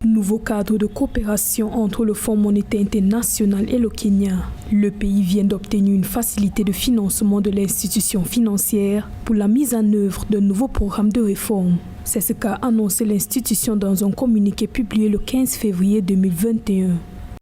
Nouveau cadre de coopération entre le Fonds monétaire international et le Kenya. Le pays vient d'obtenir une facilité de financement de l'institution financière pour la mise en œuvre d'un nouveau programme de réforme. C'est ce qu'a annoncé l'institution dans un communiqué publié le 15 février 2021.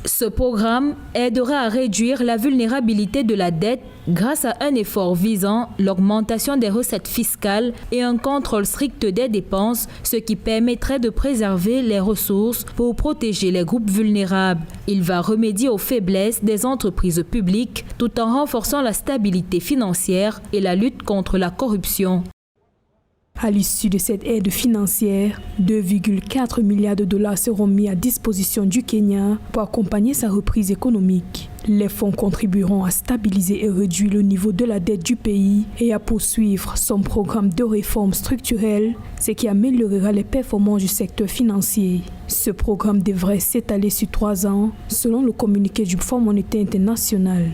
Ce programme aidera à réduire la vulnérabilité de la dette grâce à un effort visant l'augmentation des recettes fiscales et un contrôle strict des dépenses, ce qui permettrait de préserver les ressources pour protéger les groupes vulnérables. Il va remédier aux faiblesses des entreprises publiques tout en renforçant la stabilité financière et la lutte contre la corruption. À l'issue de cette aide financière, 2,4 milliards de dollars seront mis à disposition du Kenya pour accompagner sa reprise économique. Les fonds contribueront à stabiliser et réduire le niveau de la dette du pays et à poursuivre son programme de réforme structurelle, ce qui améliorera les performances du secteur financier. Ce programme devrait s'étaler sur 3 ans, selon le communiqué du Fonds monétaire international.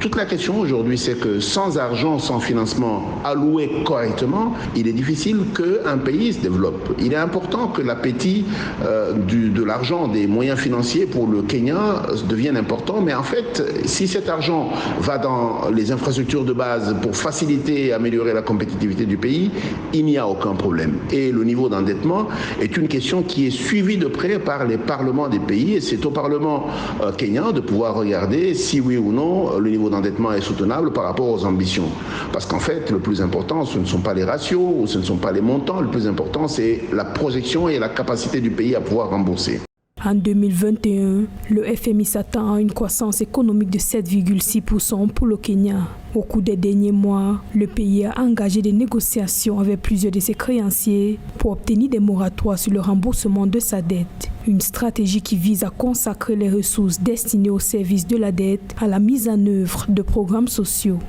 Toute la question aujourd'hui, c'est que sans argent, sans financement alloué correctement, il est difficile qu'un pays se développe. Il est important que l'appétit de l'argent, des moyens financiers pour le Kenya devienne important. Mais en fait, si cet argent va dans les infrastructures de base pour faciliter et améliorer la compétitivité du pays, il n'y a aucun problème. Et le niveau d'endettement est une question qui est suivie de près par les parlements des pays. Et c'est au Parlement kenyan de pouvoir regarder si oui ou non le niveau d'endettement est soutenable par rapport aux ambitions. Parce qu'en fait, le plus important, ce ne sont pas les ratios, ou ce ne sont pas les montants. Le plus important, c'est la projection et la capacité du pays à pouvoir rembourser. En 2021, le FMI s'attend à une croissance économique de 7,6% pour le Kenya. Au cours des derniers mois, le pays a engagé des négociations avec plusieurs de ses créanciers pour obtenir des moratoires sur le remboursement de sa dette. Une stratégie qui vise à consacrer les ressources destinées au service de la dette à la mise en œuvre de programmes sociaux.